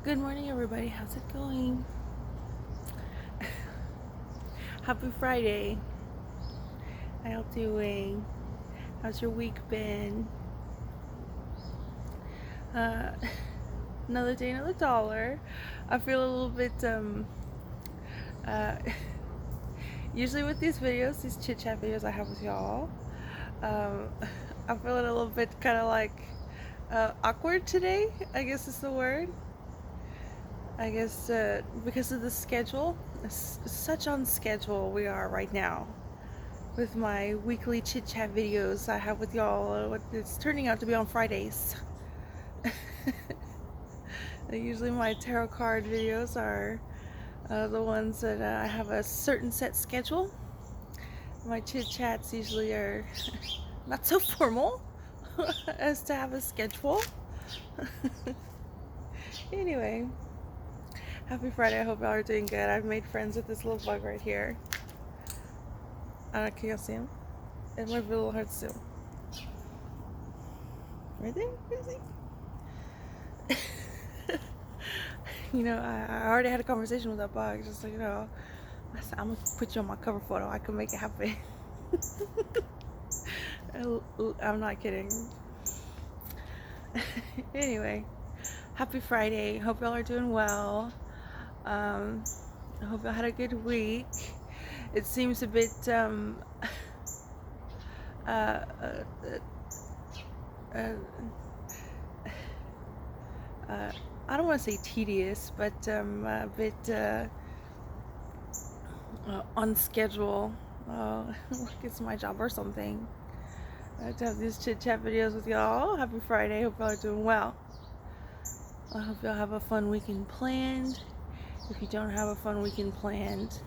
Good morning, everybody. How's it going? Happy Friday. How y'all doing? How's your week been? Uh, another day, another dollar. I feel a little bit, uh, usually with these videos, these chit chat videos I have with y'all, um, I'm feeling a little bit kind of like awkward today, I guess is the word. I guess because of the schedule, such on schedule we are right now with my weekly chit chat videos I have with y'all. It's turning out to be on Fridays. Usually, my tarot card videos are the ones that I have a certain set schedule. My chit chats usually are not so formal as to have a schedule. Anyway, happy Friday. I hope y'all are doing good. I've made friends with this little bug right here. Can y'all see him? It might be a little hard to see him. Right there? Where is he? I already had a conversation with that bug. Just like, I said, I'm gonna put you on my cover photo. I can make it happen. I'm not kidding. Anyway, happy Friday. Hope y'all are doing well. I hope y'all had a good week. It seems a bit uh, uh, uh, uh, I don't want to say tedious, but a bit on schedule. Like it's my job or something. To have these chit chat videos with y'all. Happy Friday. Hope y'all are doing well. I hope y'all have a fun weekend planned. If you don't have a fun weekend planned,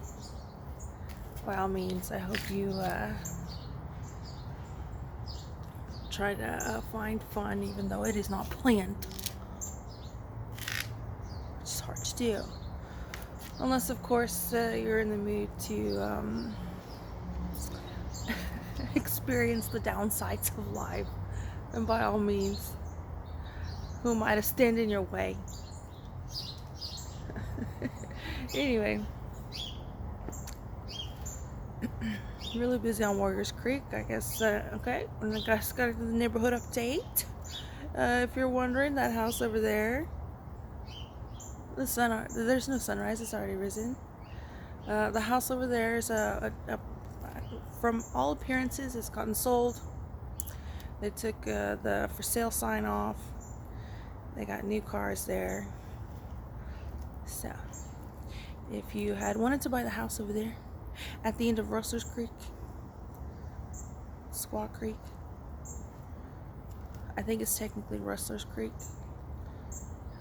by all means, I hope you try to find fun, even though it is not planned. It's hard to do. Unless, of course, you're in the mood to experience the downsides of life. And by all means, who am I to stand in your way? Anyway, really busy on Warriors Creek, I guess. Okay, and I guess got the neighborhood update. If you're wondering, that house over there, there's no sunrise, it's already risen. The house over there is from all appearances, it's gotten sold. They took the for sale sign off. They got new cars there. So, if you had wanted to buy the house over there at the end of Rustler's Creek, Squaw Creek, I think it's technically Rustler's Creek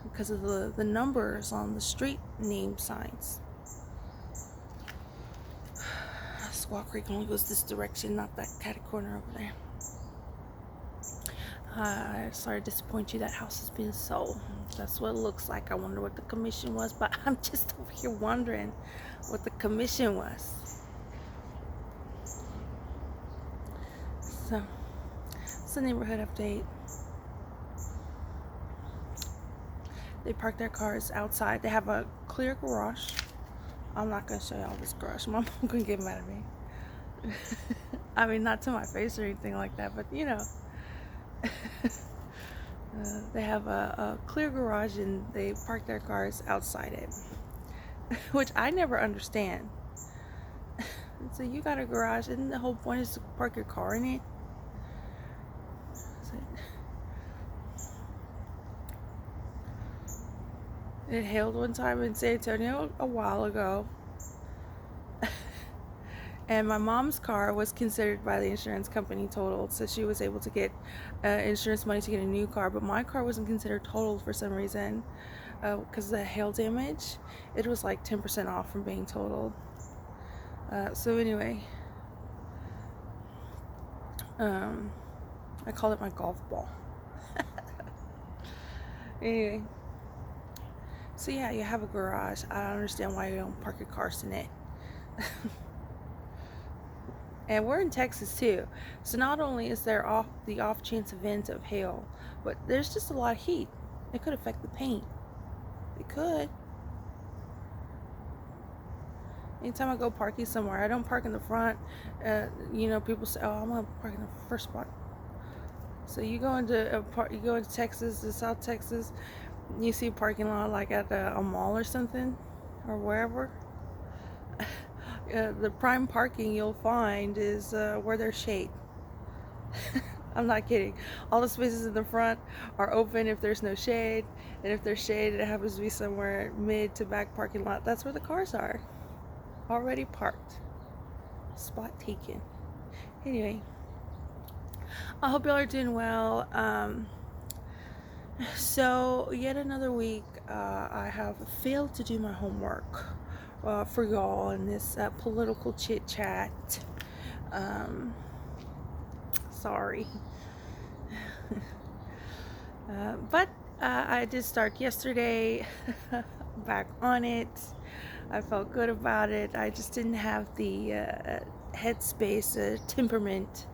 because of the numbers on the street name signs. Squaw Creek only goes this direction, not that catty corner over there. Sorry to disappoint you, that house has been sold. That's what it looks like. I wonder what the commission was, but I'm just over here wondering what the commission was. So, it's a neighborhood update. They park their cars outside. They have a clear garage. I'm not going to show y'all this garage. My mom going to get mad at me. I mean, not to my face or anything like that, but they have a clear garage and they park their cars outside it, which I never understand. So you got a garage, and the whole point is to park your car in it. It hailed one time in San Antonio a while ago, and my mom's car was considered by the insurance company totaled, so she was able to get insurance money to get a new car, but my car wasn't considered totaled for some reason because of the hail damage. It was like 10% off from being totaled. So anyway, I call it my golf ball. Anyway, so yeah, you have a garage. I don't understand why you don't park your cars in it. And we're in Texas too, so not only is there the off chance event of hail, but there's just a lot of heat. It could affect the paint. You could. Anytime I go parking somewhere, I don't park in the front. People say, "Oh, I'm gonna park in the first spot." So you go into Texas, to South Texas, you see a parking lot like at a mall or something, or wherever. The prime parking you'll find is where there's shade. I'm not kidding. All the spaces in the front are open if there's no shade, and if there's shade, it happens to be somewhere mid to back parking lot. That's where the cars are, already parked, spot taken. Anyway, I hope y'all are doing well. So yet another week, I have failed to do my homework for y'all in this political chit chat. Sorry. But I did start yesterday. Back on it. I felt good about it. I just didn't have the headspace, temperament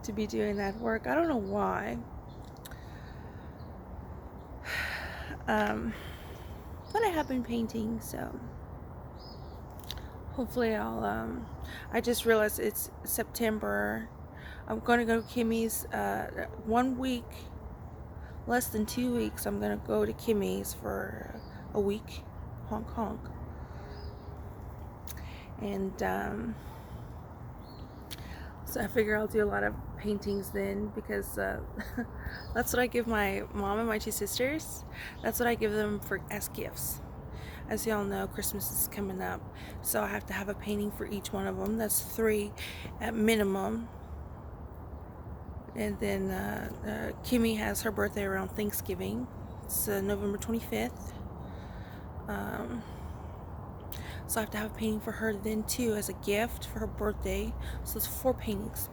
to be doing that work. I don't know why. But I have been painting, so hopefully I just realized it's September. I'm going to go to Kimmy's 1 week, less than 2 weeks. I'm going to go to Kimmy's for a week, honk honk. And so I figure I'll do a lot of paintings then, because that's what I give my mom and my 2 sisters. That's what I give them as gifts. As y'all know, Christmas is coming up, so I have to have a painting for each one of them. That's 3 at minimum. And then Kimmy has her birthday around Thanksgiving. It's November 25th. So I have to have a painting for her then too, as a gift for her birthday. So it's 4 paintings.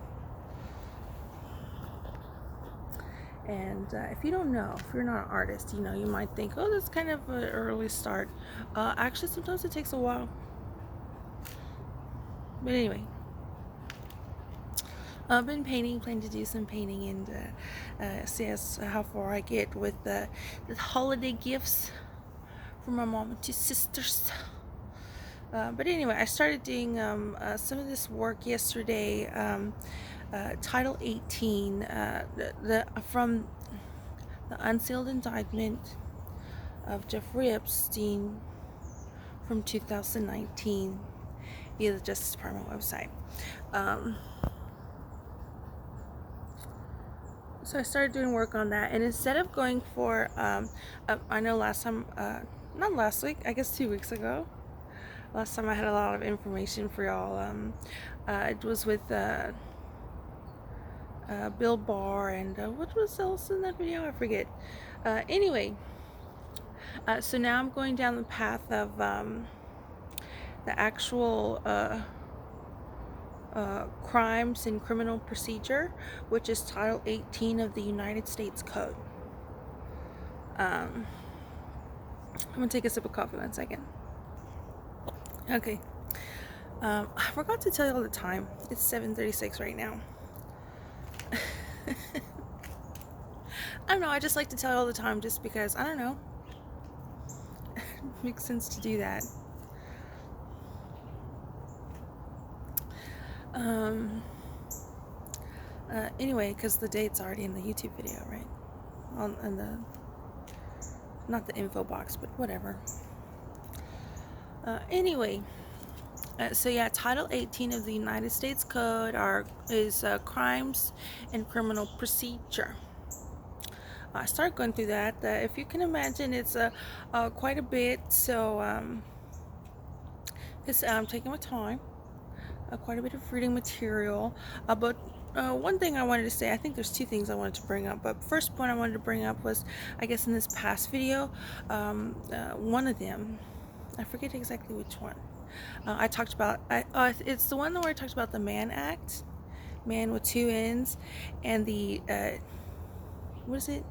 And if you don't know, if you're not an artist, you might think, oh, that's kind of an early start. Actually, sometimes it takes a while. But anyway, I've been planning to do some painting, and see how far I get with the holiday gifts for my mom and 2 sisters. But anyway, I started doing some of this work yesterday. Title 18, from the unsealed indictment of Jeffrey Epstein from 2019 via the Justice Department website. So I started doing work on that, and instead of going for, I know last time, not last week, I guess 2 weeks ago, last time I had a lot of information for y'all. It was with Bill Barr, and what was else in that video? I forget. Anyway, so now I'm going down the path of the actual crimes and criminal procedure, which is Title 18 of the United States Code. I'm gonna take a sip of coffee 1 second. Okay. I forgot to tell you all the time. It's 7:36 right now. I don't know, I just like to tell you all the time just because, I don't know, it makes sense to do that. Anyway, because the date's already in the YouTube video, right? On the, not the info box, but whatever. Anyway, so yeah, Title 18 of the United States Code is crimes and criminal procedure. I started going through that. If you can imagine, it's quite a bit. So I'm taking my time. Quite a bit of reading material. But one thing I wanted to say, I think there's 2 things I wanted to bring up. But first point I wanted to bring up was, I guess in this past video, one of them, I forget exactly which one. I talked about, it's the one where I talked about the Mann Act, man with 2 N's, and the, what is it?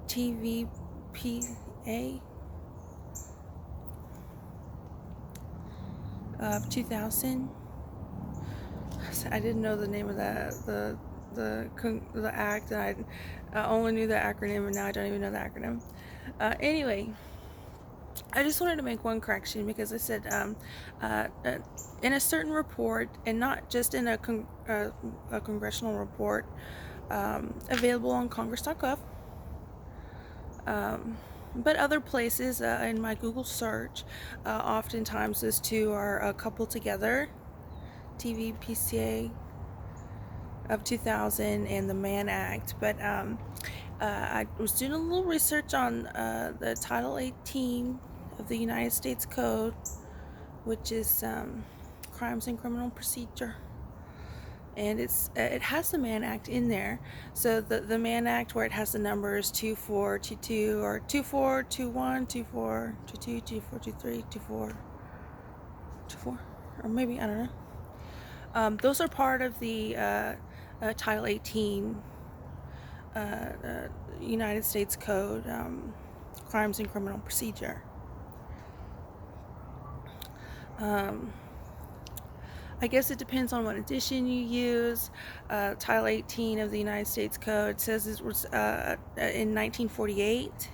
TVPA of 2000. I didn't know the name of the the act, and I only knew the acronym, and now I don't even know the acronym. Anyway, I just wanted to make one correction, because I said in a certain report, and not just in a congressional report available on congress.gov, but other places in my Google search, oftentimes those two are coupled together. TVPCA of 2000 and the Mann Act. But I was doing a little research on the Title 18 of the United States Code, which is Crimes and Criminal Procedure. And it has the Mann Act in there. So the Mann Act, where it has the numbers 2422 or 2421, 2422, 2423, 2424, or maybe, I don't know. Those are part of the Title 18 United States Code, Crimes and Criminal Procedure. I guess it depends on what edition you use. Title 18 of the United States Code says it was in 1948.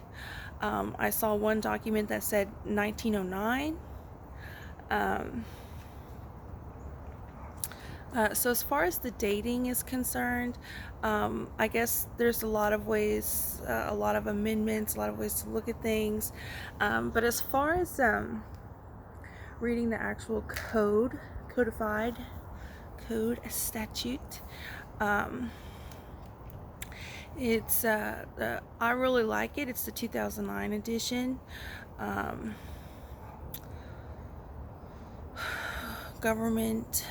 I saw one document that said 1909. So as far as the dating is concerned, I guess there's a lot of ways, a lot of amendments, a lot of ways to look at things. But as far as reading the actual codified code statute, it's I really like it. It's the 2009 edition. Government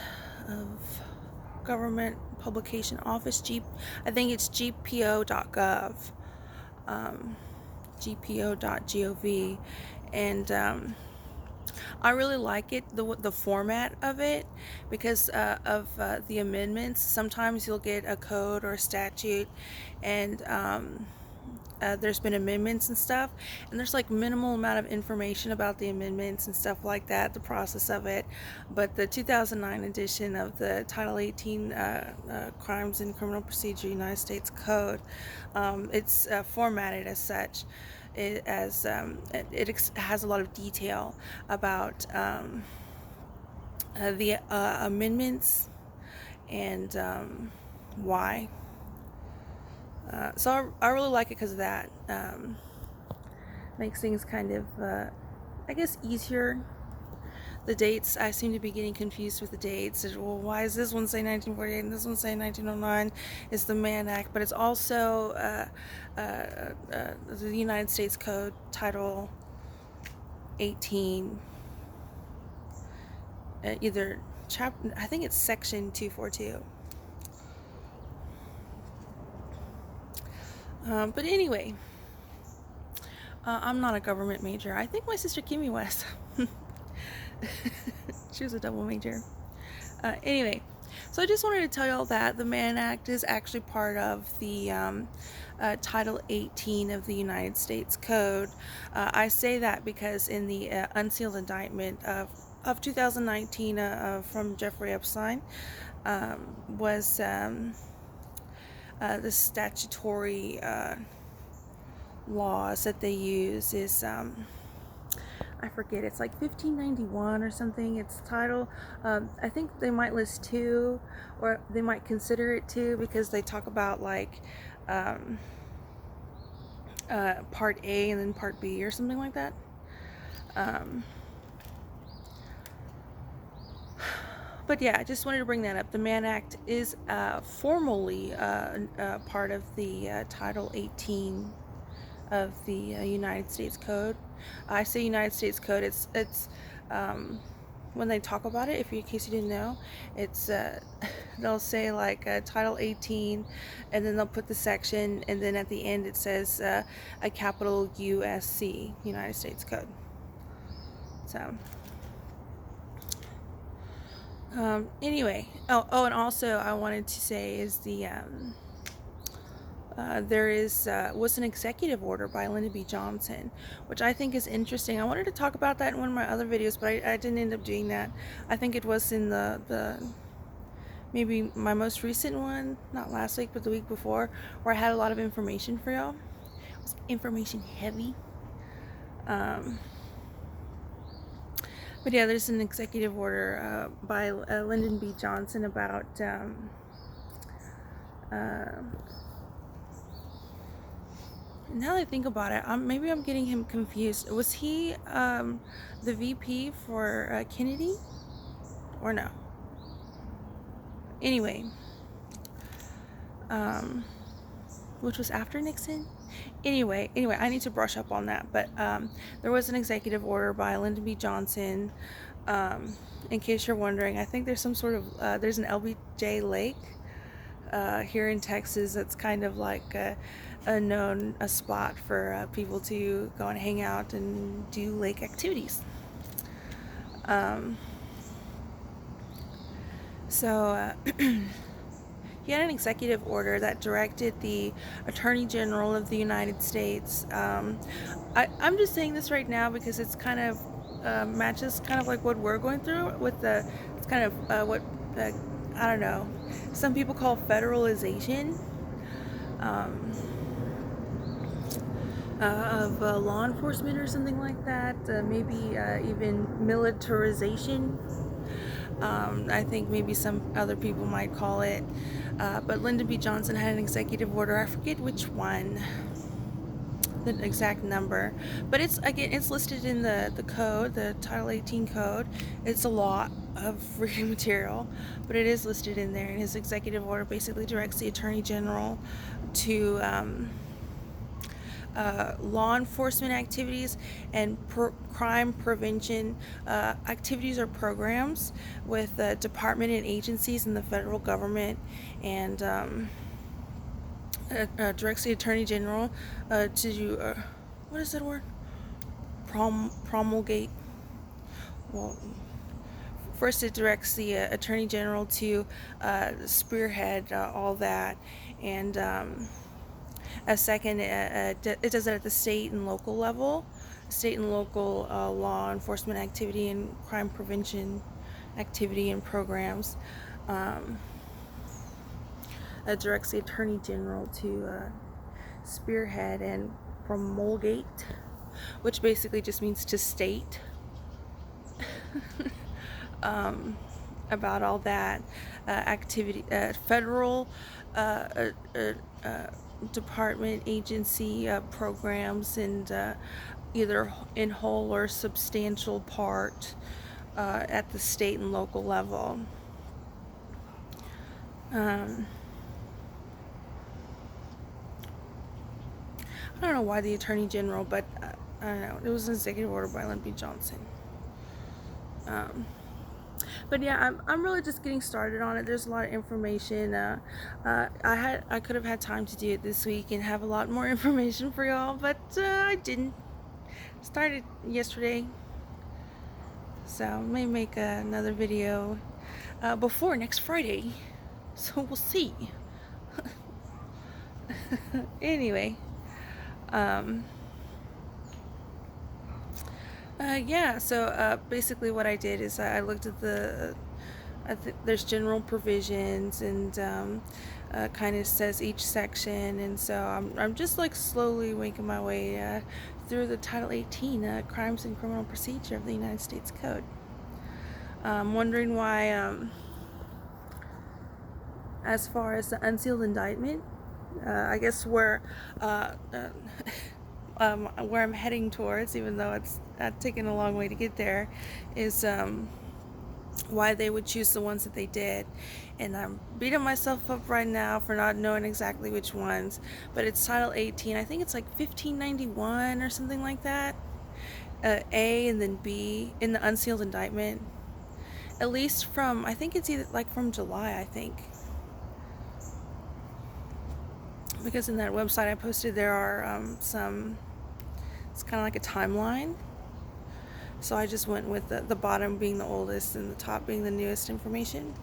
Publication Office, I think it's gpo.gov, gpo.gov, and I really like it, the format of it, because of the amendments. Sometimes you'll get a code or a statute, and there's been amendments and stuff, and there's like minimal amount of information about the amendments and stuff like that, the process of it. But the 2009 edition of the Title 18 Crimes and Criminal Procedure United States Code, it's formatted as such. It has a lot of detail about the amendments and why. So I really like it because of that. Makes things kind of, I guess, easier. The dates, I seem to be getting confused with the dates. Well, why is this one say 1948 and this one say 1909? It's the Mann Act, but it's also the United States Code, Title 18, either chapter, I think it's Section 242. But anyway, I'm not a government major. I think my sister Kimmy was. She was a double major. Anyway, so I just wanted to tell y'all that the Mann Act is actually part of the Title 18 of the United States Code. I say that because in the unsealed indictment of 2019 from Jeffrey Epstein was the statutory laws that they use is I forget, it's like 1591 or something. It's title. I think they might list two, or they might consider it two, because they talk about like Part A and then Part B or something like that. But yeah, I just wanted to bring that up. The Mann Act is formally part of the Title 18 of the United States Code. I say United States Code. It's when they talk about it, in case you didn't know, it's they'll say like Title 18, and then they'll put the section, and then at the end it says a capital u.s.c, United States Code. So anyway, and also I wanted to say is the there was an executive order by Lyndon B. Johnson, which I think is interesting. I wanted to talk about that in one of my other videos, but I didn't end up doing that. I think it was in the maybe my most recent one, not last week, but the week before, where I had a lot of information for y'all. It was information heavy. But yeah, there's an executive order by Lyndon B. Johnson about now that I think about it, maybe I'm getting him confused. Was he the VP for Kennedy or no? Anyway, which was after Nixon. Anyway, I need to brush up on that. But there was an executive order by Lyndon B. Johnson. In case you're wondering, I think there's some sort of there's an LBJ Lake here in Texas. That's kind of like a spot for people to go and hang out and do lake activities. So he had an executive order that directed the Attorney General of the United States. I'm just saying this right now because it's kind of matches kind of like what we're going through with it's kind of what I don't know, some people call federalization of law enforcement or something like that. Maybe even militarization. I think maybe some other people might call it. But Lyndon B. Johnson had an executive order. I forget which one, the exact number. But it's listed in the code, the Title 18 code. It's a lot of reading material, but it is listed in there. And his executive order basically directs the Attorney General to law enforcement activities and crime prevention activities or programs with department and agencies in the federal government, and directs the Attorney General to do, what is that word? Promulgate. Well, first it directs the Attorney General to spearhead all that, and a second, it does it at the state and local level, state and local law enforcement activity and crime prevention activity and programs. It directs the Attorney General to spearhead and promulgate, which basically just means to state about all that activity, federal department, agency programs, and either in whole or substantial part at the state and local level. I don't know why the Attorney General, but I don't know. It was an executive order by Lyndon B. Johnson. But yeah, I'm really just getting started on it. There's a lot of information. I could have had time to do it this week and have a lot more information for y'all, but I didn't. Started yesterday, so I may make another video before next Friday. So we'll see. Anyway, yeah, so basically what I did is I looked at there's general provisions, and kind of says each section, and so I'm just like slowly making my way through the Title 18 Crimes and Criminal Procedure of the United States Code. I'm wondering why, as far as the unsealed indictment, I guess where I'm heading towards, even though it's taken a long way to get there, is why they would choose the ones that they did. And I'm beating myself up right now for not knowing exactly which ones, but it's Title 18. I think it's like 1591 or something like that. A and then B in the unsealed indictment. At least from, I think it's either like from July, I think. Because in that website I posted, there are some, it's kind of like a timeline. So I just went with the bottom being the oldest and the top being the newest information.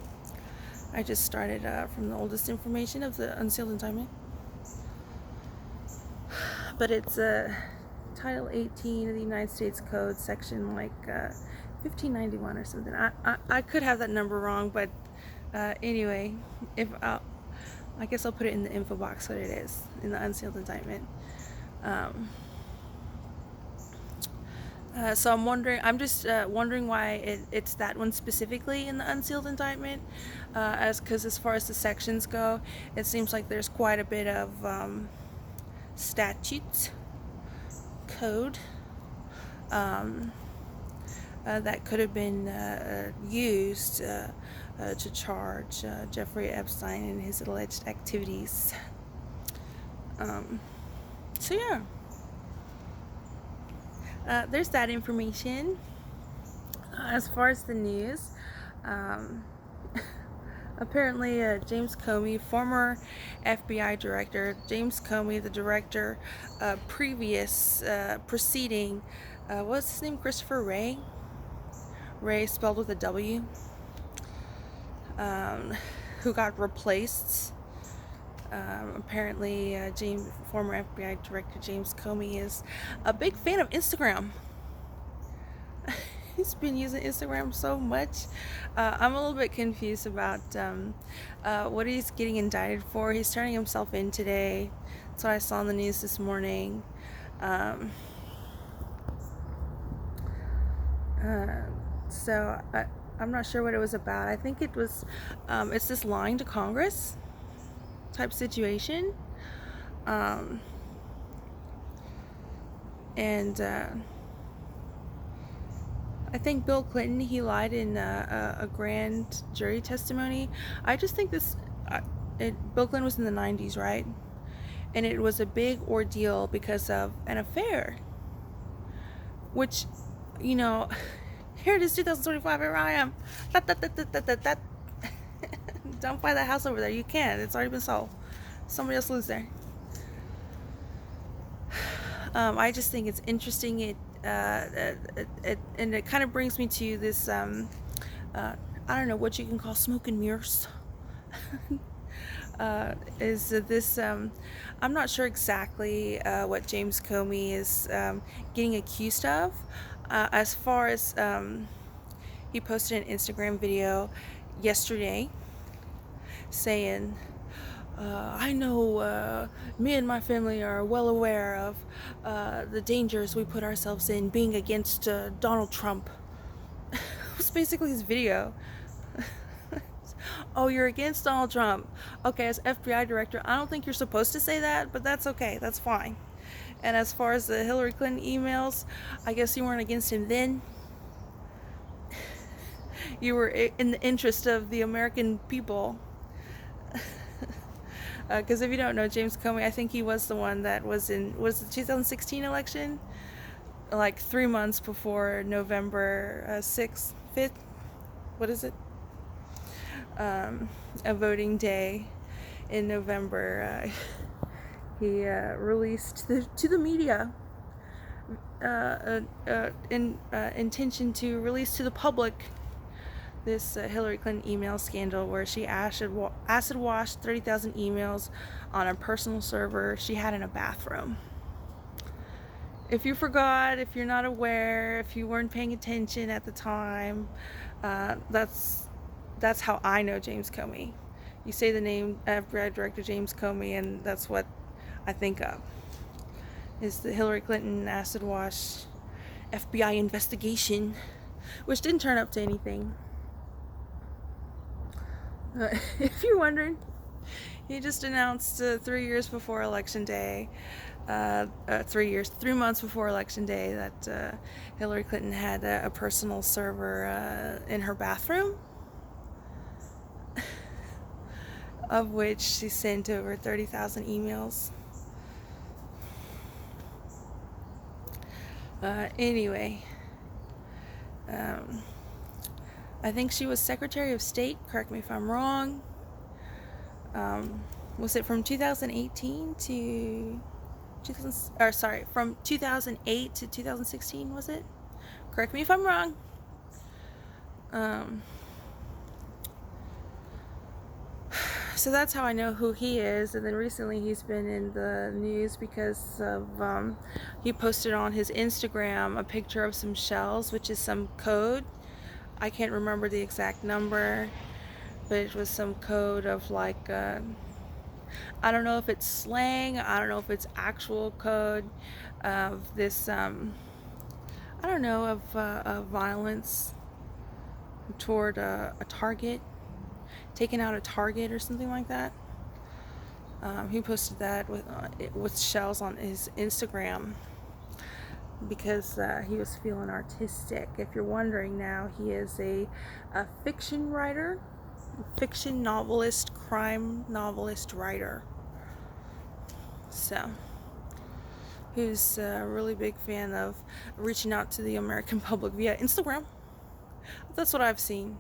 I just started from the oldest information of the unsealed indictment. But it's Title 18 of the United States Code, section like 1591 or something. I could have that number wrong, but Anyway, if I guess I'll put it in the info box what it is in the unsealed indictment. So I'm just wondering why it's that one specifically in the unsealed indictment, because as far as the sections go, it seems like there's quite a bit of statutes, code, that could have been used to charge Jeffrey Epstein and his alleged activities. So yeah. There's that information. As far as the news, apparently James Comey, former FBI director, James Comey, the director previous preceding, what's his name? Christopher Wray? Wray spelled with a W, who got replaced. Apparently, former FBI Director James Comey is a big fan of Instagram. He's been using Instagram so much. I'm a little bit confused about what he's getting indicted for. He's turning himself in today. That's what I saw in the news this morning. So I'm not sure what it was about. I think it was, it's this lying to Congress type situation. And I think Bill Clinton, he lied in a grand jury testimony. I just think Bill Clinton was in the 90s, right? And it was a big ordeal because of an affair. Which, you know, here it is, 2025, here I am. Don't buy that house over there. You can't. It's already been sold. Somebody else lives there. I just think it's interesting. And it kind of brings me to this. I don't know what you can call smoke and mirrors. Is this? I'm not sure exactly what James Comey is getting accused of. As far as he posted an Instagram video yesterday saying, I know me and my family are well aware of the dangers we put ourselves in being against Donald Trump. It was basically his video. Oh, you're against Donald Trump. Okay, as FBI director, I don't think you're supposed to say that, but that's okay. That's fine. And as far as the Hillary Clinton emails, I guess you weren't against him then. You were in the interest of the American people. Because if you don't know, James Comey, I think he was the one that was the 2016 election, like 3 months before November 6th, 5th, what is it? A voting day in November. He released to the media intention to release to the public this Hillary Clinton email scandal where she acid washed 30,000 emails on a personal server she had in a bathroom. If you forgot, if you're not aware, if you weren't paying attention at the time, that's how I know James Comey. You say the name FBI Director James Comey, and that's what I think of. Is the Hillary Clinton acid wash FBI investigation, which didn't turn up to anything. If you're wondering, he just announced 3 years before Election Day, 3 months before Election Day, that Hillary Clinton had a personal server in her bathroom, of which she sent over 30,000 emails. Anyway, I think she was Secretary of State, correct me if I'm wrong. Was it from 2018 to from 2008 to 2016, was it? Correct me if I'm wrong. So that's how I know who he is. And then recently he's been in the news because of he posted on his Instagram a picture of some shells, which is some code. I can't remember the exact number, but it was some code of like, I don't know if it's slang, I don't know if it's actual code of this, I don't know, of violence toward a target, taking out a target or something like that. He posted that with shells on his Instagram because he was feeling artistic. If you're wondering now, he is a fiction writer, fiction novelist, crime novelist writer. So, who's a really big fan of reaching out to the American public via Instagram. That's what I've seen.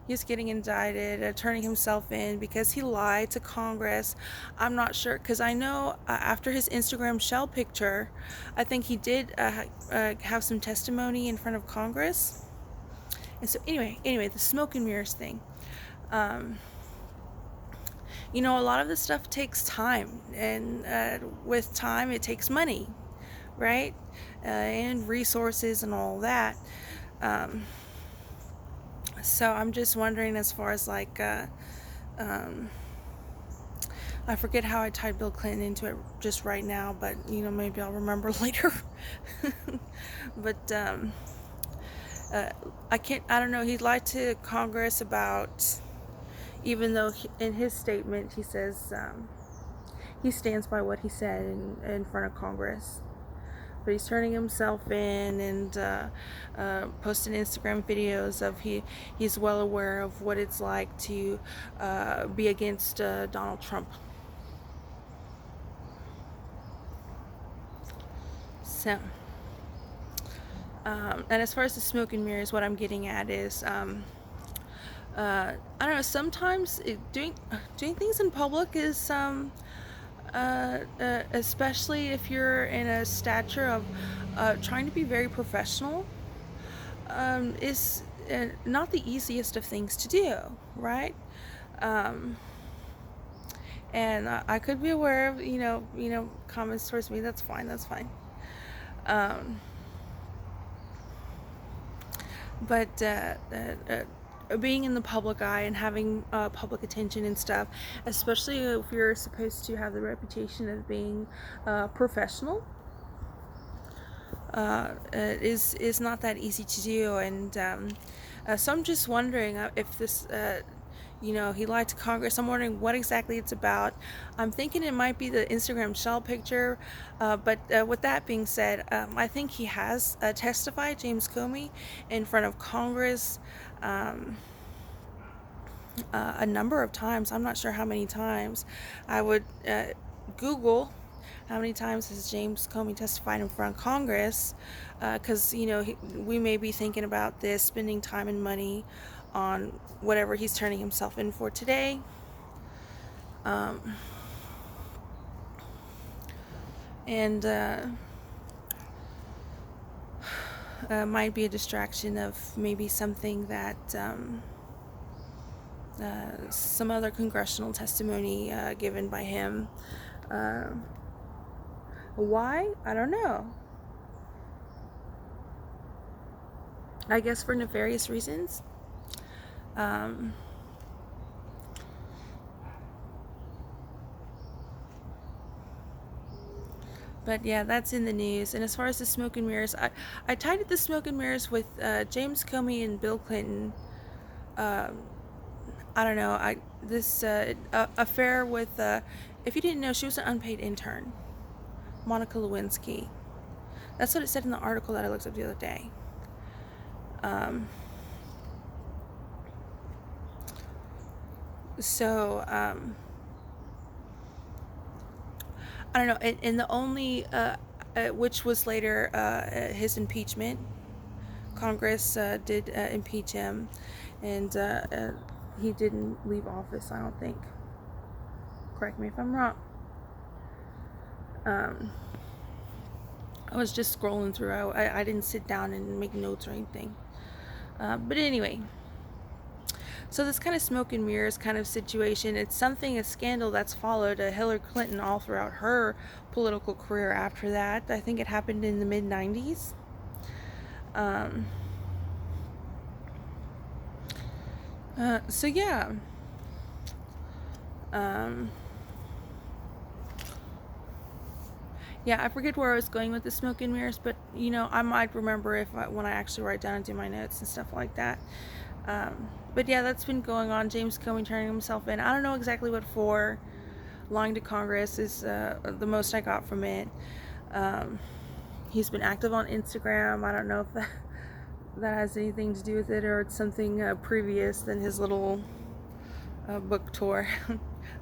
He's getting indicted, turning himself in because he lied to Congress. I'm not sure, because I know after his Instagram shell picture, I think he did have some testimony in front of Congress. And so anyway, the smoke and mirrors thing. You know, a lot of this stuff takes time, and with time, it takes money, right? And resources and all that. So I'm just wondering, as far as like, I forget how I tied Bill Clinton into it just right now, but you know, maybe I'll remember later. But I don't know, he lied to Congress about, even though in his statement he says he stands by what he said in front of Congress. But he's turning himself in and posting Instagram videos of he's well aware of what it's like to be against Donald Trump. So, and as far as the smoke and mirrors, what I'm getting at is, I don't know, sometimes doing things in public is especially if you're in a stature of trying to be very professional, is not the easiest of things to do, right? And I could be aware of comments towards me. That's fine. But being in the public eye and having public attention and stuff, especially if you're supposed to have the reputation of being professional, is not that easy to do. And so I'm just wondering if this, he lied to Congress. I'm wondering what exactly it's about. I'm thinking it might be the Instagram shell picture, but with that being said, I think he has testified, James Comey, in front of Congress a number of times. I'm not sure how many times. I would Google how many times has James Comey testified in front of Congress, because we may be thinking about this, spending time and money on whatever he's turning himself in for today. And might be a distraction of maybe something that some other congressional testimony given by him. Why? I don't know. I guess for nefarious reasons. But yeah, that's in the news. And as far as the smoke and mirrors, I tied it the smoke and mirrors with James Comey and Bill Clinton. I don't know. This affair with, if you didn't know, she was an unpaid intern, Monica Lewinsky. That's what it said in the article that I looked up the other day. So I don't know. And the only, which was later his impeachment. Congress did impeach him, and he didn't leave office, I don't think. Correct me if I'm wrong. I was just scrolling through. I didn't sit down and make notes or anything. But anyway, so this kind of smoke and mirrors kind of situation, it's something, a scandal that's followed Hillary Clinton all throughout her political career after that. I think it happened in the mid-90s. So yeah, Um, yeah, I forget where I was going with the smoke and mirrors, but you know, I might remember when I actually write down and do my notes and stuff like that. But yeah, that's been going on. James Comey turning himself in. I don't know exactly what for. Lying to Congress is the most I got from it. He's been active on Instagram. I don't know if that has anything to do with it, or it's something previous than his little book tour.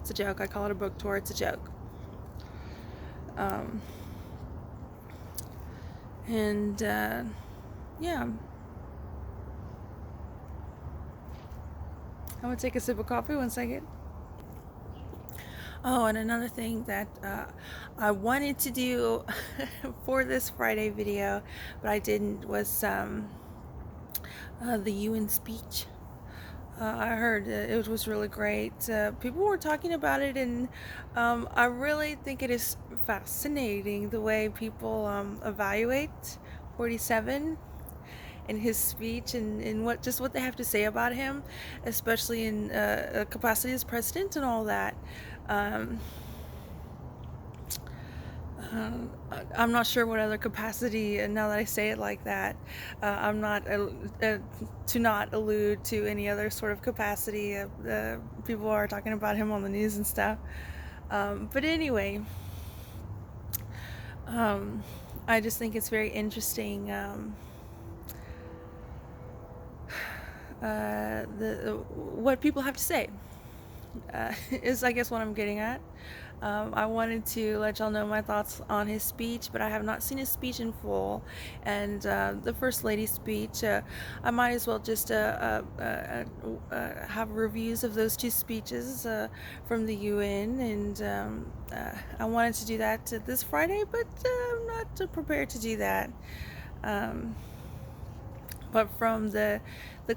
It's a joke. I call it a book tour. It's a joke. And yeah, I'm gonna take a sip of coffee. 1 second. Oh, and another thing that I wanted to do for this Friday video, but I didn't, was the UN speech. I heard it was really great. People were talking about it, and I really think it is fascinating the way people evaluate 47 in his speech, and what they have to say about him, especially in capacity as president and all that. Um, I'm not sure what other capacity, and now that I say it like that, I'm not to not allude to any other sort of capacity. People are talking about him on the news and stuff. But anyway, I just think it's very interesting. What people have to say is, I guess, what I'm getting at. I wanted to let y'all know my thoughts on his speech, but I have not seen his speech in full. And the First Lady's speech, I might as well just have reviews of those two speeches from the UN. And I wanted to do that this Friday, but I'm not prepared to do that. But from the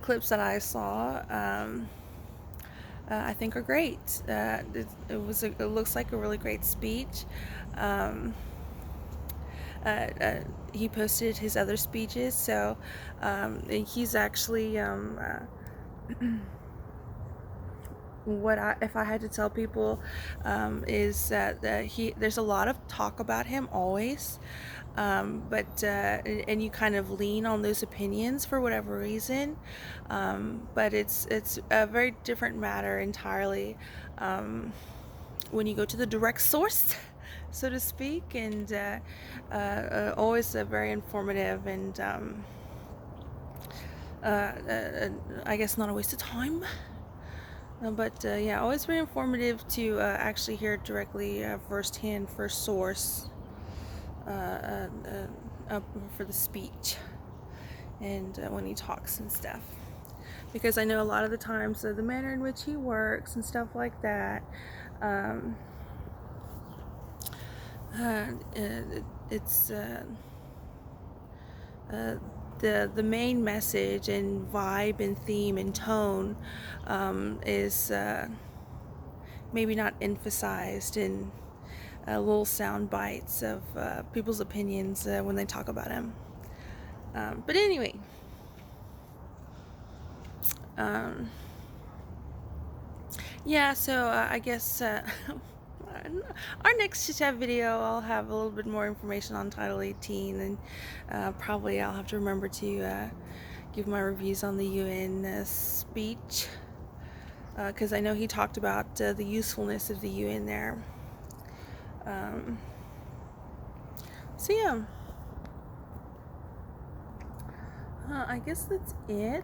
clips that I saw, I think are great. It looks like a really great speech. He posted his other speeches, so he's actually if I had to tell people, is that there's a lot of talk about him always, but and you kind of lean on those opinions for whatever reason, but it's a very different matter entirely when you go to the direct source, so to speak, and always very informative, and I guess not a waste of time. But yeah, always very informative to actually hear it directly, firsthand, first source, for the speech, and when he talks and stuff. Because I know a lot of the times the manner in which he works and stuff like that, it's the main message and vibe and theme and tone is maybe not emphasized in little sound bites of people's opinions when they talk about him. But anyway, yeah, so I guess our next chit-chat video, I'll have a little bit more information on Title 18, and probably I'll have to remember to give my reviews on the UN speech, because I know he talked about the usefulness of the UN there. So yeah, I guess that's it.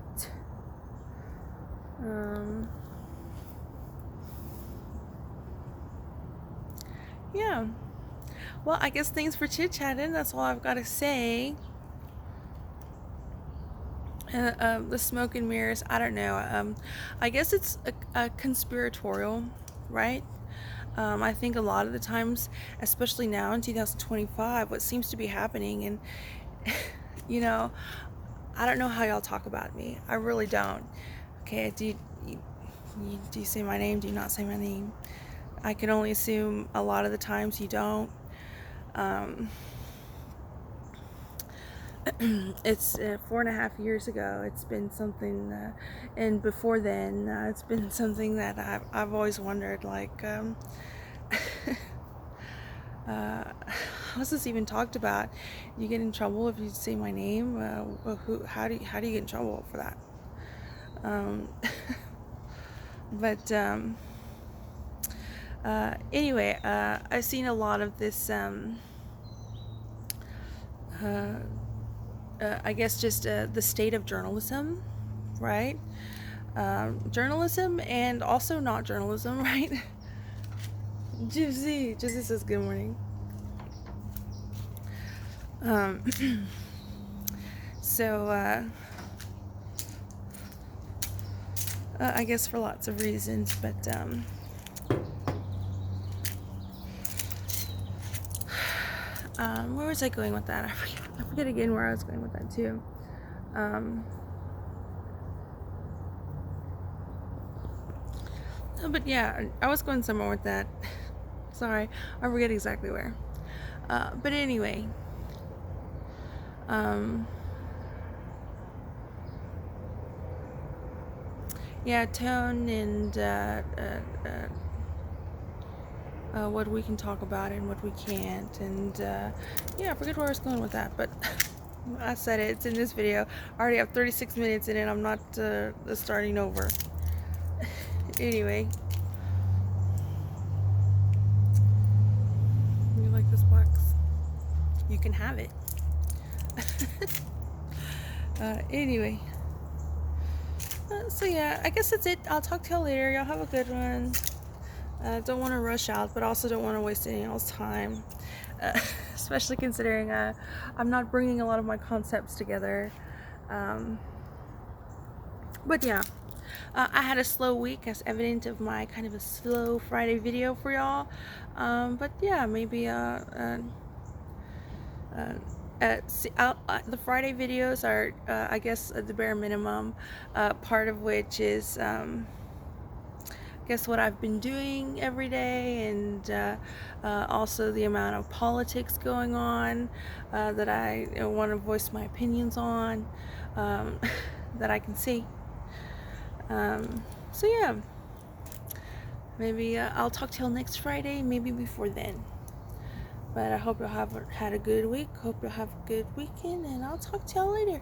Yeah, well, I guess thanks for chit-chatting. That's all I've got to say. The smoke and mirrors, I don't know. I guess it's a conspiratorial, right? I think a lot of the times, especially now in 2025, what seems to be happening, and you know, I don't know how y'all talk about me. I really don't. Okay, do you say my name? Do you not say my name? I can only assume a lot of the times you don't. It's 4.5 years ago. It's been something, and before then, it's been something that I've always wondered, like, how's this even talked about? You get in trouble if you say my name? How do you get in trouble for that? Um, but anyway, I've seen a lot of this. I guess just the state of journalism, right? Journalism and also not journalism, right? Gypsy says good morning. So I guess for lots of reasons, but where was I going with that? I forget again where I was going with that too. But yeah, I was going somewhere with that. Sorry, I forget exactly where. But anyway, yeah, tone and what we can talk about and what we can't, and yeah, I forget where I was going with that, but I said it. It's in this video. I already have 36 minutes in it. I'm not starting over. Anyway, you like this box? You can have it. Anyway, so yeah, I guess that's it. I'll talk to y'all later. Y'all have a good one. Don't want to rush out, but also don't want to waste any else time, especially considering I'm not bringing a lot of my concepts together. But yeah, I had a slow week, as evident of my kind of a slow Friday video for y'all. But yeah, maybe the Friday videos are, I guess, the bare minimum. Part of which is, guess what I've been doing every day, and also the amount of politics going on that I want to voice my opinions on, that I can see. So yeah, maybe I'll talk to y'all next Friday, maybe before then. But I hope y'all have had a good week. Hope y'all have a good weekend, and I'll talk to y'all later.